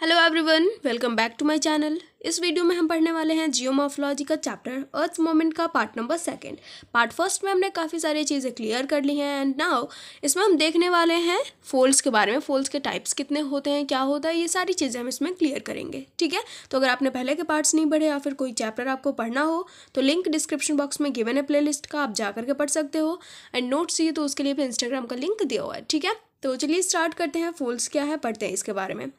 Hello everyone, welcome back to my channel. इस video में हम पढ़ने वाले हैं जियोमॉर्फोलॉजी का चैप्टर अर्थ मोमेंट का part number second. Part first में हमने काफ़ी सारी चीज़ें क्लियर कर ली हैं एंड नाउ इसमें हम देखने वाले हैं फोल्ड्स के बारे में। फोल्ड्स के टाइप्स कितने होते हैं, क्या होता है, ये सारी चीज़ें हम इसमें क्लियर करेंगे। ठीक है, तो अगर आपने पहले के पार्ट्स नहीं पढ़े या फिर कोई चैप्टर आपको पढ़ना हो तो लिंक डिस्क्रिप्शन बॉक्स में गिवन है प्ले लिस्ट का, आप जा करके पढ़ सकते हो। एंड नोट्स चाहिए तो उसके लिए भी इंस्टाग्राम का लिंक दिया हुआ है। ठीक है, तो चलिए स्टार्ट करते हैं। फोल्ड्स क्या है पढ़ते हैं इसके बारे में।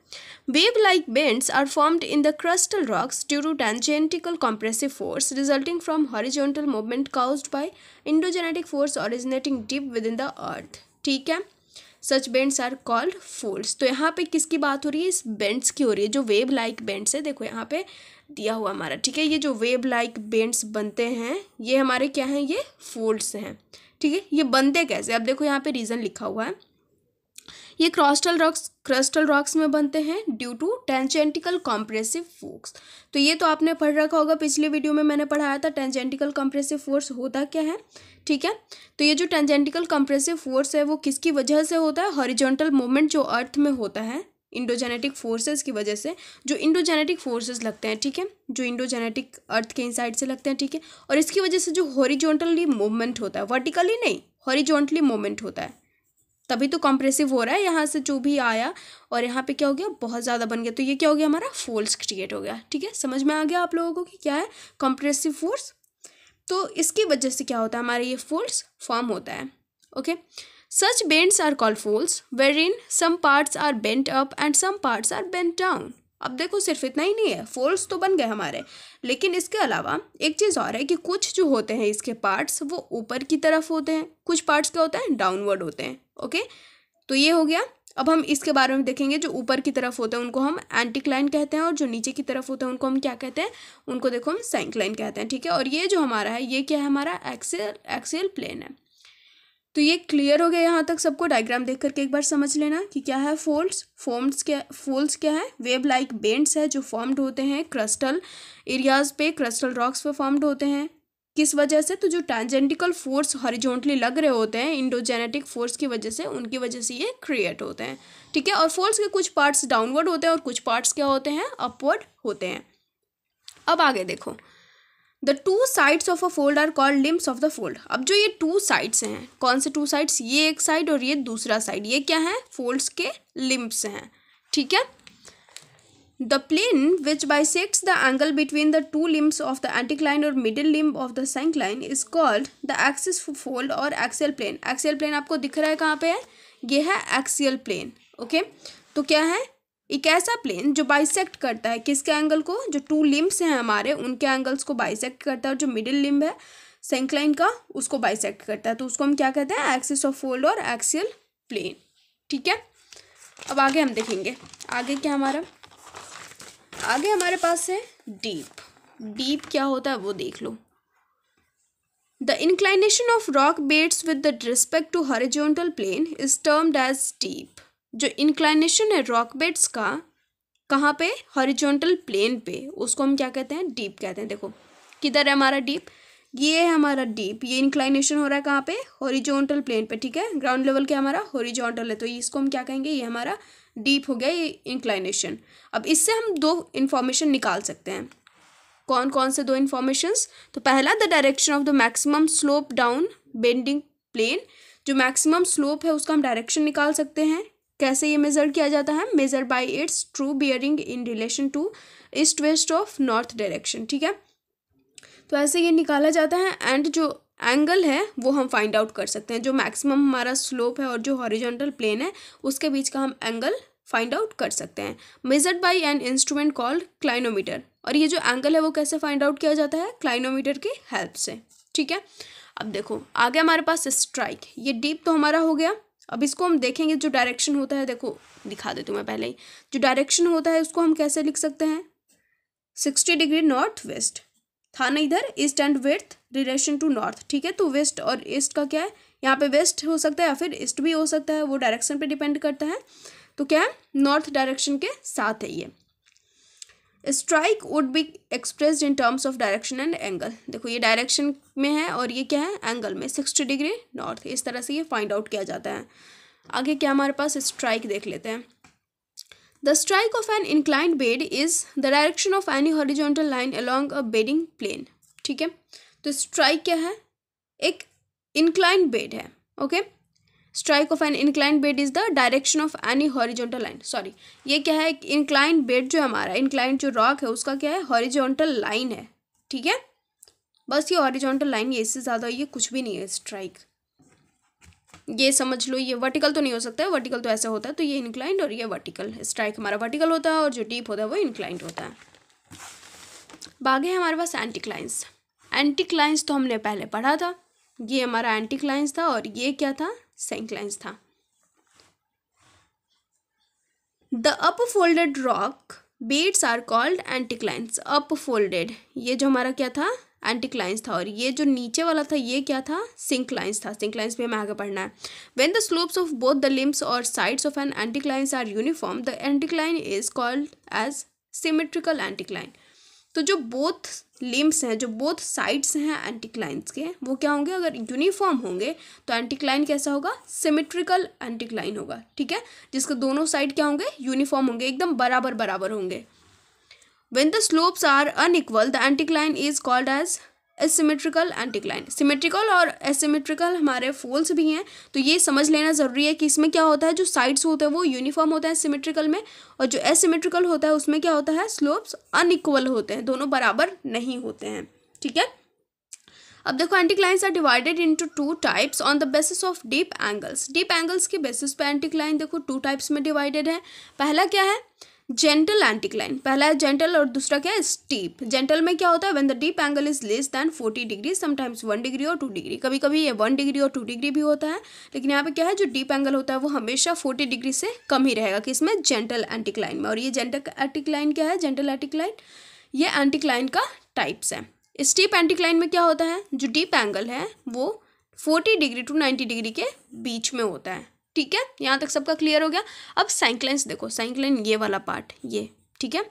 Wave-like bends are formed in the crustal rocks due to tangential compressive force resulting from horizontal movement caused by endogenetic force originating deep within the earth। ठीक है, सच बेंड्स आर कॉल्ड फोल्ड्स। तो यहाँ पे किसकी बात हो रही है? इस बेंड्स की हो रही है जो वेव लाइक बेंड्स है। देखो यहाँ पे दिया हुआ हमारा, ठीक है, ये जो वेव लाइक बेंड्स बनते हैं ये हमारे क्या हैं? ये फोल्ड्स हैं। ठीक है, ये बनते कैसे? अब देखो यहाँ पे रीज़न लिखा हुआ है। ये क्रिस्टल रॉक्स में बनते हैं ड्यू टू टेंजेंटिकल कॉम्प्रेसिव फोर्स। तो ये तो आपने पढ़ रखा होगा, पिछले वीडियो में मैंने पढ़ाया था टेंजेंटिकल कॉम्प्रेसिव फोर्स होता क्या है। ठीक है, तो ये जो टेंजेंटिकल कॉम्प्रेसिव फोर्स है वो किसकी वजह से होता है? हॉरिजॉन्टल मूवमेंट जो अर्थ में होता है इंडोजेनेटिक फोर्सेस की वजह से, जो इंडोजेनेटिक फोर्सेस लगते हैं। ठीक है, जो इंडोजेनेटिक अर्थ के इनसाइड से लगते हैं। ठीक है, और इसकी वजह से जो हॉरिजॉन्टली मूवमेंट होता है, वर्टिकली नहीं, हॉरिजॉन्टली मूवमेंट होता है, तभी तो कॉम्प्रेसिव हो रहा है। यहाँ से जो भी आया और यहाँ पे क्या हो गया? बहुत ज़्यादा बन गया, तो ये क्या हो गया? हमारा फोर्स क्रिएट हो गया। ठीक है, समझ में आ गया आप लोगों को कि क्या है कॉम्प्रेसिव फोर्स। तो इसकी वजह से क्या होता है? हमारा ये फोर्स फॉर्म होता है। Okay, such bends are called folds wherein some parts are bent up and some parts are bent down. अब देखो सिर्फ इतना ही नहीं है, फोल्ड्स तो बन गए हमारे, लेकिन इसके अलावा एक चीज़ और है कि कुछ जो होते हैं इसके पार्ट्स वो ऊपर की तरफ होते हैं, कुछ पार्ट्स क्या होते हैं? डाउनवर्ड होते हैं। ओके, तो ये हो गया। अब हम इसके बारे में देखेंगे। जो ऊपर की तरफ होते हैं उनको हम एंटीक्लाइन कहते हैं और जो नीचे की तरफ होते हैं उनको हम क्या कहते हैं? उनको देखो हम साइंक्लाइन कहते हैं। ठीक है, और ये जो हमारा है ये क्या है? हमारा एक्सियल प्लेन है। तो ये क्लियर हो गया यहाँ तक सबको? डायग्राम देख करके एक बार समझ लेना कि क्या है फोल्ड्स क्या है? वेव लाइक बेंड्स है जो फॉर्म्ड होते हैं क्रिस्टल एरियाज पे, क्रिस्टल रॉक्स पे फॉर्म्ड होते हैं। किस वजह से? तो जो टेंजेंटिकल फोर्स हॉरिजॉन्टली लग रहे होते हैं इंडोजेनेटिक फोर्स की वजह से, उनकी वजह से ये क्रिएट होते हैं। ठीक है, और फोल्ड्स के कुछ पार्ट्स डाउनवर्ड होते हैं और कुछ पार्ट्स क्या होते हैं? अपवर्ड होते हैं। अब आगे देखो, the two sides of a fold are called limbs of the fold. अब जो ये टू साइड्स हैं, कौन से टू साइड्स? ये एक साइड और ये दूसरा साइड, ये क्या है? फोल्ड्स के लिम्स हैं। ठीक है, the plane which bisects the angle between the two limbs of the anticline और middle limb of the syncline is called the axis fold और एक्सियल प्लेन। एक्सियल प्लेन आपको दिख रहा है कहाँ पे है? ये है एक्सियल प्लेन। ओके, तो क्या है? एक ऐसा प्लेन जो बाइसेक्ट करता है किसके एंगल को? जो टू लिम्स हैं हमारे उनके एंगल्स को बाइसेक्ट करता है, और जो मिडिल लिम्ब है साइंक्लाइन का उसको बाइसेक्ट करता है। तो उसको हम क्या कहते हैं? एक्सिस ऑफ फोल्ड और एक्सियल प्लेन। ठीक है, अब आगे हम देखेंगे। आगे क्या हमारा? आगे हमारे पास है डीप। डीप क्या होता है वो देख लो। The inclination of rock beds with the respect to horizontal plane is termed as dip. जो इंक्लाइनेशन है रॉक बेड्स का कहाँ पे? हॉरिजॉन्टल प्लेन पे, उसको हम क्या कहते हैं? डीप कहते हैं। देखो किधर है हमारा डीप? ये है हमारा डीप। ये इंक्लाइनेशन हो रहा है कहाँ पे? हॉरिजॉन्टल प्लेन पे। ठीक है, ग्राउंड लेवल क्या हमारा? हॉरिजॉन्टल है, तो इसको हम क्या कहेंगे? ये हमारा डीप हो गया, ये इंक्लाइनेशन। अब इससे हम दो इन्फॉर्मेशन निकाल सकते हैं। कौन कौन से दो इन्फॉर्मेशंस? तो पहला, the direction of the maximum slope down bedding plane. जो मैक्सिमम स्लोप है उसका हम डायरेक्शन निकाल सकते हैं। कैसे ये मेजर किया जाता है? Measure by its true bearing in relation to east west of north direction. ठीक है, तो ऐसे ये निकाला जाता है। एंड जो एंगल है वो हम फाइंड आउट कर सकते हैं। जो मैक्सिमम हमारा स्लोप है और जो हॉरिजॉन्टल प्लेन है उसके बीच का हम एंगल फाइंड आउट कर सकते हैं, measured by an instrument called clinometer. और ये जो एंगल है वो कैसे फाइंड आउट किया जाता है? क्लाइनोमीटर की हेल्प से। ठीक है, अब देखो आगे हमारे पास स्ट्राइक। ये डीप तो हमारा हो गया। अब इसको हम देखेंगे जो डायरेक्शन होता है, देखो दिखा देती हूँ मैं पहले ही। जो डायरेक्शन होता है उसको हम कैसे लिख सकते हैं? 60 डिग्री नॉर्थ वेस्ट था ना इधर, east and west relation to north. ठीक है, तो वेस्ट और ईस्ट का क्या है? यहाँ पे वेस्ट हो सकता है या फिर ईस्ट भी हो सकता है, वो डायरेक्शन पे डिपेंड करता है। तो क्या है? नॉर्थ डायरेक्शन के साथ है ये। Strike would be expressed in terms of direction and angle. देखो ये डायरेक्शन में है और ये क्या है? एंगल में, 60 डिग्री नॉर्थ। इस तरह से ये फाइंड आउट किया जाता है। आगे क्या हमारे पास? स्ट्राइक देख लेते हैं। The strike of an inclined bed is the direction of any horizontal line along a bedding plane. ठीक है, तो स्ट्राइक क्या है, एक इंक्लाइंड बेड है। Okay, strike of an inclined bed is the direction of any horizontal line. Sorry, ये क्या है, एक इंक्लाइंड बेड जो हमारा इंक्लाइंड जो रॉक है उसका क्या है, हॉरिजॉन्टल लाइन है। ठीक है, बस ये हॉरिजॉन्टल लाइन, ये इससे ज़्यादा ये कुछ भी नहीं है स्ट्राइक। ये समझ लो, ये वर्टिकल तो नहीं हो सकता है, वर्टिकल तो ऐसा होता है, तो ये इंक्लाइंड और ये वर्टिकल। स्ट्राइक हमारा वर्टिकल होता है और जो डीप होता है वो इंक्लाइंड होता है। बाकी है हमारे पास एंटीक्लाइंस। एंटीक्लाइंस तो हमने पहले पढ़ा था, ये हमारा एंटीक्लाइंस था और ये क्या था, सेंक्लाइंस था। The up folded rock beds are called anticlines. Up folded, ये जो हमारा क्या था, एंटीक्लाइंस था, और ये जो नीचे वाला था ये क्या था, सिंक्लाइंस था। सिंक्लाइंस भी हमें आगे पढ़ना है। When the slopes of both the limbs और sides of an anticlines are uniform the anticline is called as symmetrical anticline. तो जो बोथ लिम्स हैं, जो बोथ साइड्स हैं एंटीक्लाइंस के, वो क्या होंगे, अगर यूनिफॉर्म होंगे तो एंटीक्लाइन कैसा होगा, सिमेट्रिकल एंटीक्लाइन होगा। ठीक है, जिसके दोनों साइड क्या होंगे, यूनिफॉर्म होंगे, एकदम बराबर बराबर होंगे। When the slopes are unequal, the anticline is called as asymmetrical anticline. Symmetrical और एसिमेट्रिकल हमारे फोल्स भी हैं, तो ये समझ लेना ज़रूरी है कि इसमें क्या होता है, जो साइड्स होते हैं वो यूनिफॉर्म होते हैं सिमेट्रिकल में, और जो एसिमेट्रिकल होता है उसमें क्या होता है, स्लोप्स अनइक्वल होते हैं, दोनों बराबर नहीं होते हैं। ठीक है, अब देखो anticlines are divided into two types on the basis of dip angles. Dip angles के बेसिस पे एंटीक्लाइन देखो टू टाइप्स में डिवाइडेड है। पहला क्या है, जेंटल एंटीक्लाइन। पहला है जेंटल और दूसरा क्या है, स्टीप। जेंटल में क्या होता है, when the deep angle is less than 40 degree, sometimes 1 degree और 2 डिग्री, कभी कभी ये 1 डिग्री और 2 डिग्री भी होता है, लेकिन यहाँ पे क्या है, जो डीप एंगल होता है वो हमेशा 40 डिग्री से कम ही रहेगा, कि इसमें जेंटल एंटीक्लाइन में। और ये जेंटल एंटीक्लाइन क्या है, जेंटल एंटीक्लाइन, ये एंटीक्लाइन का टाइप्स है। स्टीप एंटीक्लाइन में क्या होता है, जो डीप एंगल है वो 40 डिग्री टू 90 डिग्री के बीच में होता है। ठीक है, यहाँ तक सबका क्लियर हो गया। अब साइक्लाइंस देखो, साइक्लाइन ये वाला पार्ट, ये ठीक है,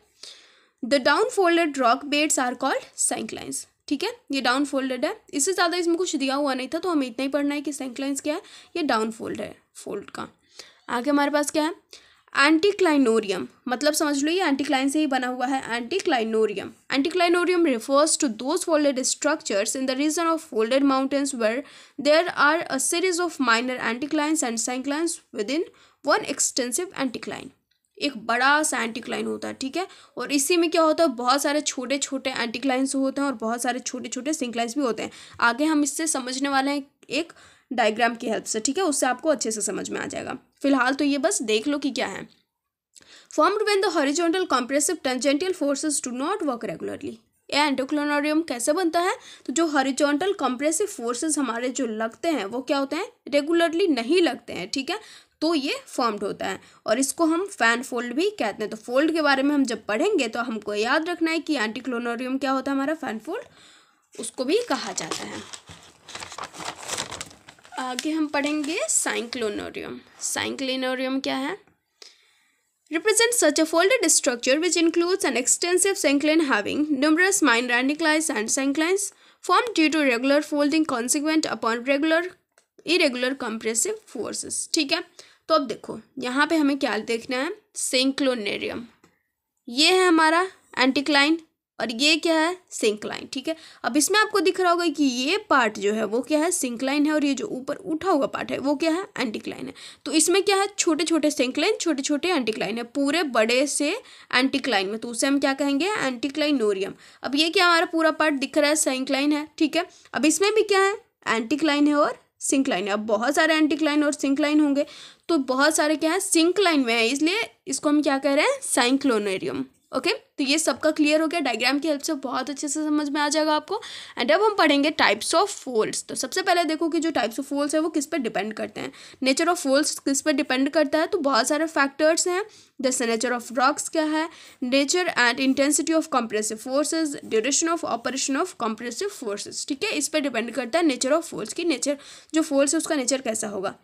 the down folded rock beds are called synclines. ठीक है, ये डाउन फोल्डेड है, इससे ज़्यादा इसमें कुछ दिया हुआ नहीं था, तो हमें इतना ही पढ़ना है कि साइक्लाइंस क्या है, ये डाउन फोल्ड है, फोल्ड का। आगे हमारे पास क्या है, एंटीक्लाइनोरियम, मतलब समझ लो ये एंटीक्लाइन से ही बना हुआ है, एंटीक्लाइनोरियम। एंटीक्लाइनोरियम refers to those folded structures in the region of folded mountains where there are a series of minor anticlines and synclines within one extensive anticline। एक बड़ा सा एंटीक्लाइन होता है, ठीक है, और इसी में क्या होता है, बहुत सारे छोटे छोटे एंटीक्लाइंस होते हैं और बहुत सारे छोटे छोटे सिंक्लाइंस भी होते हैं। आगे हम इससे समझने वाले हैं एक डायग्राम की हेल्प से। ठीक है, उससे आपको अच्छे से समझ में आ जाएगा। फिलहाल तो ये बस देख लो कि क्या है। Formed when the horizontal compressive tangential forces do not work regularly. ये एंटीक्लाइनोरियम कैसे बनता है, तो जो हॉरिजॉन्टल कंप्रेसिव फोर्सेस हमारे जो लगते हैं वो क्या होते हैं, रेगुलरली नहीं लगते हैं। ठीक है, तो ये फॉर्म्ड होता है और इसको हम फैन फोल्ड भी कहते हैं। तो फोल्ड के बारे में हम जब पढ़ेंगे तो हमको याद रखना है कि एंटीक्लाइनोरियम क्या होता है, हमारा फैन फोल्ड, उसको भी कहा जाता है। आगे हम पढ़ेंगे साइक्लोनोरियम। साइक्लोनोरियम क्या है, represents such a folded structure which includes an extensive syncline having numerous minor anticlines and synclines formed due to regular folding consequent upon irregular compressive forces। ठीक है, तो अब देखो यहाँ पे हमें क्या देखना है, साइक्लोनोरियम, ये है हमारा एंटीक्लाइन और ये क्या है, सिंक्लाइन। ठीक है, अब इसमें आपको दिख रहा होगा कि ये पार्ट जो है वो क्या है, सिंक्लाइन है, और ये जो ऊपर उठा हुआ पार्ट है वो क्या है, एंटीक्लाइन है। तो इसमें क्या है, छोटे छोटे सिंक्लाइन, छोटे छोटे एंटीक्लाइन है पूरे बड़े से एंटीक्लाइन में, तो उसे हम क्या कहेंगे, एंटीक्लाइनोरियम। अब ये क्या हमारा पूरा पार्ट दिख रहा है, सिंक्लाइन है। ठीक है, अब इसमें भी क्या है, एंटीक्लाइन है और सिंक्लाइन है। अब बहुत सारे एंटीक्लाइन और सिंक्लाइन होंगे, तो बहुत सारे क्या है, सिंक्लाइन में है, इसलिए इसको हम क्या कह रहे हैं, साइक्लोनोरियम। ओके, तो ये सबका क्लियर हो गया, डायग्राम की हेल्प से बहुत अच्छे से समझ में आ जाएगा आपको। एंड अब हम पढ़ेंगे टाइप्स ऑफ फोल्ड्स। तो सबसे पहले देखो कि जो टाइप्स ऑफ फोल्ड्स है वो किस पे डिपेंड करते हैं। नेचर ऑफ फोल्ड्स किस पे डिपेंड करता है, तो बहुत सारे फैक्टर्स हैं, जैसे नेचर ऑफ रॉक्स क्या है, nature and intensity of compressive forces, duration of operation of compressive forces. ठीक है, इस पर डिपेंड करता है नेचर ऑफ फोल्ड्स की, नेचर जो फोल्ड्स है उसका नेचर कैसा होगा।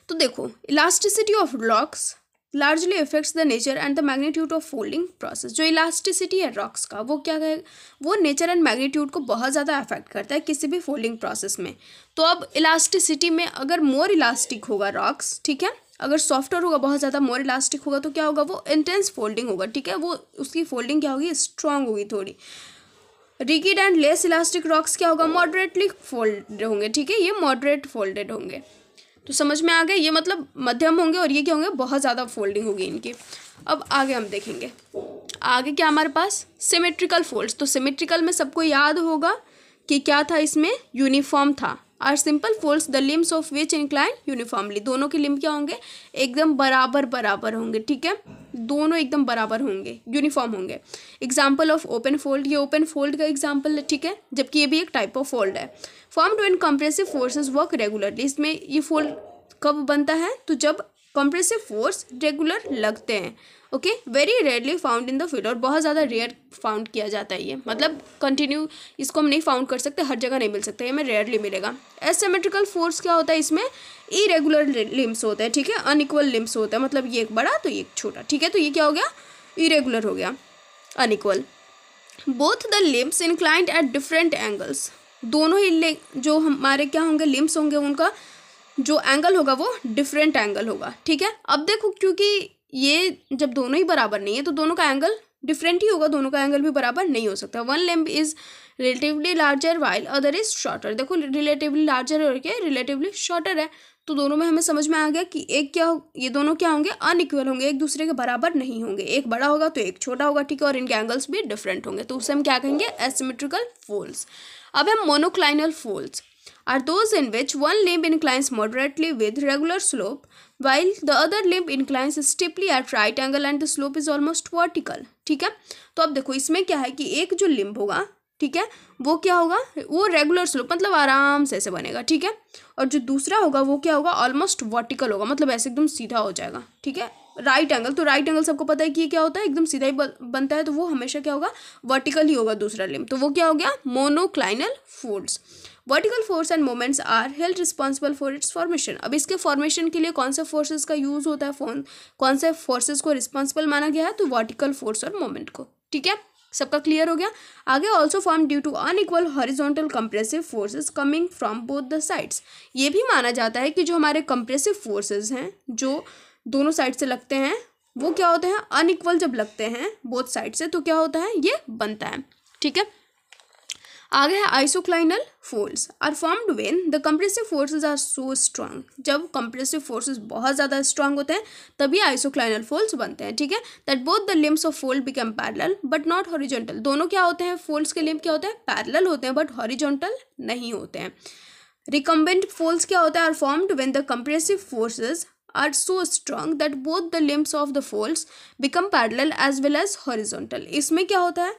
तो देखो elasticity of rocks largely affects the nature and the magnitude of folding process। जो इलास्टिसिटी है रॉक्स का वो क्या है, वो नेचर एंड मैग्नीट्यूड को बहुत ज़्यादा अफेक्ट करता है किसी भी फोल्डिंग प्रोसेस में। तो अब इलास्टिसिटी में अगर मोर इलास्टिक होगा रॉक्स, ठीक है, अगर सॉफ्टर होगा, बहुत ज़्यादा मोर इलास्टिक होगा तो क्या होगा, वो इंटेंस फोल्डिंग होगा, ठीक है, वो उसकी फोल्डिंग क्या होगी, स्ट्रांग होगी थोड़ी। Rigid and less elastic rocks क्या होगा, मॉडरेटली फोल्ड होंगे, ठीक है, ये मॉडरेट फोल्डेड होंगे। तो समझ में आ गया, ये मतलब मध्यम होंगे और ये क्या होंगे, बहुत ज़्यादा फोल्डिंग होगी इनकी। अब आगे हम देखेंगे, आगे क्या हमारे पास सिमेट्रिकल फोल्ड्स। तो सिमेट्रिकल में सबको याद होगा कि क्या था, इसमें यूनिफॉर्म था। Are simple folds the limbs of which incline uniformly, दोनों के लिम्ब क्या होंगे, एकदम बराबर बराबर होंगे, ठीक है, दोनों एकदम बराबर होंगे, यूनिफॉर्म होंगे। एग्जाम्पल ऑफ ओपन फोल्ड, ये ओपन फोल्ड का एग्जाम्पल है, ठीक है, जबकि ये भी एक टाइप ऑफ फोल्ड है। Formed when compressive forces work regularly, इसमें ये फोल्ड कब बनता है, तो जब कंप्रेसिव फोर्स रेगुलर लगते हैं। Okay, very rarely found in the field, और बहुत ज़्यादा रेयर फाउंड किया जाता है ये, मतलब कंटिन्यू इसको हम नहीं फाउंड कर सकते, हर जगह नहीं मिल सकता, ये हमें रेयरली मिलेगा। एसिमेट्रिकल फोर्स क्या होता है, इसमें इरेगुलर लिम्स होते हैं, ठीक है, अनइक्वल लिम्स होता है, मतलब ये एक बड़ा तो ये एक छोटा, ठीक है, तो ये क्या हो गया, इरेगुलर हो गया, unequal. Both the limbs inclined at different angles, दोनों ही जो हमारे क्या होंगे, लिम्स होंगे, उनका जो एंगल होगा वो डिफरेंट एंगल होगा, ठीक है। अब देखो, क्योंकि ये जब दोनों ही बराबर नहीं है तो दोनों का एंगल डिफरेंट ही होगा, दोनों का एंगल भी बराबर नहीं हो सकता। One limb is relatively larger while other is shorter, देखो रिलेटिवली लार्जर और क्या रिलेटिवली शॉर्टर है, तो दोनों में हमें समझ में आ गया कि एक क्या हो, ये दोनों क्या होंगे, अनइक्वल होंगे, एक दूसरे के बराबर नहीं होंगे, एक बड़ा होगा तो एक छोटा होगा, ठीक है, और इनके एंगल्स भी डिफरेंट होंगे, तो उसे हम क्या कहेंगे, एसिमेट्रिकल फोल्ड्स। अब है monoclinal folds, are those in which one limb inclines moderately with regular slope while the other limb inclines steeply at right angle and the slope is almost vertical, ठीक है। तो अब देखो इसमें क्या है कि एक जो लिम्ब होगा, ठीक है, वो क्या होगा, वो रेगुलर स्लोप मतलब आराम से ऐसे बनेगा, ठीक है, और जो दूसरा होगा वो क्या होगा, ऑलमोस्ट वर्टिकल होगा, मतलब ऐसे एकदम सीधा हो जाएगा, ठीक है। राइट एंगल, तो राइट एंगल सबको पता है कि ये क्या होता है, एकदम सीधा ही बनता है, तो वो हमेशा क्या होगा, वर्टिकल ही होगा दूसरा लिम्ब, तो वो क्या हो गया, monoclinal folds. Vertical force and moments are held responsible for its formation, अब इसके फॉर्मेशन के लिए कौन से फोर्सेस का यूज होता है, कौन से फोर्सेस को रिस्पॉन्सिबल माना गया है, तो वर्टिकल फोर्स और मोमेंट को, ठीक है, सबका क्लियर हो गया। आगे also form due to unequal horizontal compressive forces coming from both the sides, ये भी माना जाता है कि जो हमारे कंप्रेसिव फोर्सेस हैं जो दोनों साइड से लगते हैं वो क्या होते हैं, अनइक्वल जब लगते हैं बोथ साइड से तो क्या होता है, ये बनता है, ठीक है। आगे है isoclinal folds are formed when the compressive forces are so strong, जब कंप्रेसिव फोर्सेस बहुत ज़्यादा स्ट्रांग होते हैं तभी आइसोक्लाइनल फोल्ड्स बनते हैं, ठीक है। That both the limbs of fold become parallel but not horizontal, दोनों क्या होते हैं, फोल्ड्स के लिम्ब क्या होते हैं, पैरेलल होते हैं बट हॉरिजॉन्टल नहीं होते हैं। रिकम्बेंट फोल्ड्स क्या होता है, are formed when the compressive forces are so strong that both the limbs of the folds become parallel as well as horizontal, इसमें क्या होता है,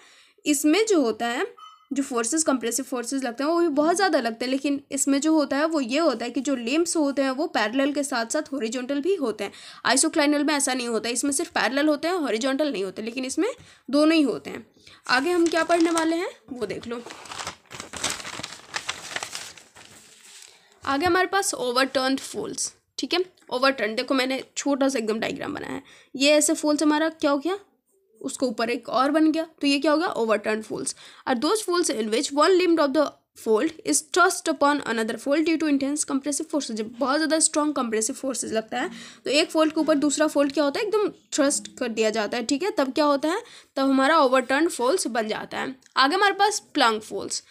इसमें जो होता है, जो फोर्सेस कंप्रेसिव फोर्सेस लगते हैं वो भी बहुत ज़्यादा लगते हैं, लेकिन इसमें जो होता है वो ये होता है कि जो लिम्स होते हैं वो पैरेलल के साथ साथ हॉरिजॉन्टल भी होते हैं। आइसोक्लाइनल में ऐसा नहीं होता, इसमें सिर्फ पैरेलल होते हैं, हॉरिजॉन्टल नहीं होते, लेकिन इसमें दोनों ही होते हैं। आगे हम क्या पढ़ने वाले हैं वो देख लो। आगे हमारे पास ओवरटर्न्ड फोल्ड्स, ठीक है, ओवरटर्न, देखो मैंने छोटा सा एकदम डायग्राम बनाया है, ये ऐसे फोल्ड्स हमारा क्या हो गया, उसको ऊपर एक और बन गया, तो ये क्या हो गया, overturn folds are those folds in which one limb of the fold is thrust upon another fold due to intense compressive forces, जब बहुत ज़्यादा स्ट्रॉन्ग कंप्रेसिव फोर्सेस लगता है तो एक फोल्ड के ऊपर दूसरा फोल्ड क्या होता है, एकदम थ्रस्ट कर दिया जाता है, ठीक है, तब क्या होता है, तब हमारा ओवरटर्न फोल्ड्स बन जाता है। आगे हमारे पास plunge folds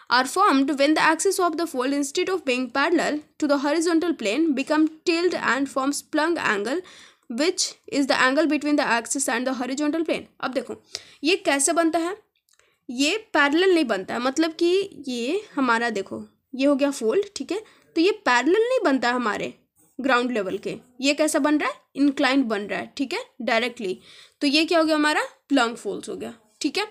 are formed when the axis of the fold instead of being parallel to the horizontal plane become tilted and forms plunge angle which is the angle between the axis and the horizontal plane। अब देखो ये कैसे बनता है, ये parallel नहीं बनता है, मतलब कि ये हमारा देखो ये हो गया फोल्ड, ठीक है, तो ये पैरेलल नहीं बनता है हमारे ग्राउंड लेवल के, ये कैसा बन रहा है, इंक्लाइंड बन रहा है, ठीक है, डायरेक्टली, तो ये क्या हो गया, हमारा प्लंग फोल्ड्स हो गया, ठीक है।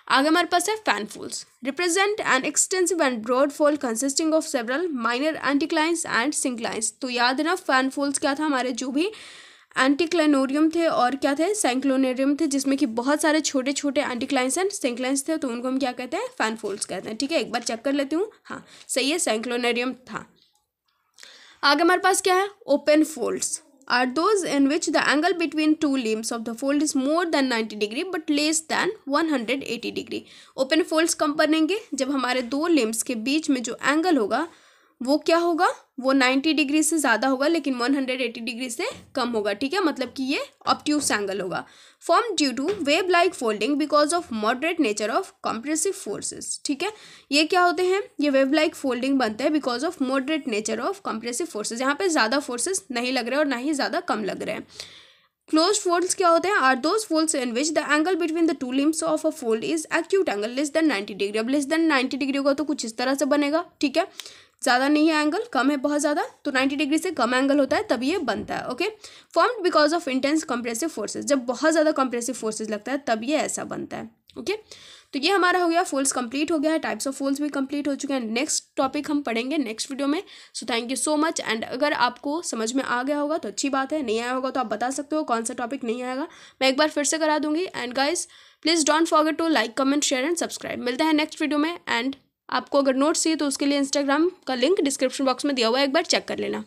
आगे हमारे पास है fan folds, represent an extensive and broad fold consisting of several minor anticlines and synclines, तो याद है ना फैन फोल्ड्स क्या था, हमारे जो भी एंटीक्लाइनोरियम थे और क्या थे, साइक्लोनेरियम थे, जिसमें कि बहुत सारे छोटे छोटे एंटीक्लाइंस एंड सिंक्लाइंस थे, तो उनको हम क्या कहते हैं, फैन फोल्ड्स कहते हैं, ठीक है। एक बार चेक कर लेती हूँ, हाँ सही है, साइक्लोनेरियम था। आगे हमारे पास क्या है, open folds are those in which the angle between two limbs of the fold is more than 90 degree but less than 180 degree। Open folds कब बनेंगे, जब हमारे दो लिम्स के बीच में जो एंगल होगा वो क्या होगा, वो 90 डिग्री से ज़्यादा होगा लेकिन 180 डिग्री से कम होगा, ठीक है, मतलब कि ये ऑब्ट्यूस एंगल होगा। Form due to wave like folding because of moderate nature of compressive forces, ठीक है। ये क्या होते हैं, ये वेव लाइक फोल्डिंग बनते हैं because of moderate nature of compressive forces, यहाँ पे ज़्यादा फोर्सेस नहीं लग रहे और ना ही ज़्यादा कम लग रहे हैं। क्लोज्ड फोल्ड्स क्या होते हैं, are those folds in which the angle between the two limbs of a fold is acute angle less than 90 degree. अब लेस देन 90 डिग्री होगा तो कुछ इस तरह से बनेगा, ठीक है, ज़्यादा नहीं है एंगल, कम है बहुत ज़्यादा, तो 90 डिग्री से कम एंगल होता है तभी ये बनता है। Okay, formed because of intense compressive forces, जब बहुत ज़्यादा कंप्रेसिव फोर्सेज लगता है तब ये ऐसा बनता है। ओके, तो ये हमारा हो गया फोल्ड्स कंप्लीट हो गया है, टाइप्स ऑफ फोल्ड्स भी कंप्लीट हो चुके हैं। नेक्स्ट टॉपिक हम पढ़ेंगे नेक्स्ट वीडियो में। So thank you so much. And अगर आपको समझ में आ गया होगा तो अच्छी बात है, नहीं आया होगा तो आप बता सकते हो कौन सा टॉपिक नहीं आएगा, मैं एक बार फिर से करा दूंगी। And guys please don't forget to like, comment, share and subscribe. मिलते हैं नेक्स्ट वीडियो में। एंड आपको अगर नोट्स चाहिए तो उसके लिए इंस्टाग्राम का लिंक डिस्क्रिप्शन बॉक्स में दिया हुआ है, एक बार चेक कर लेना।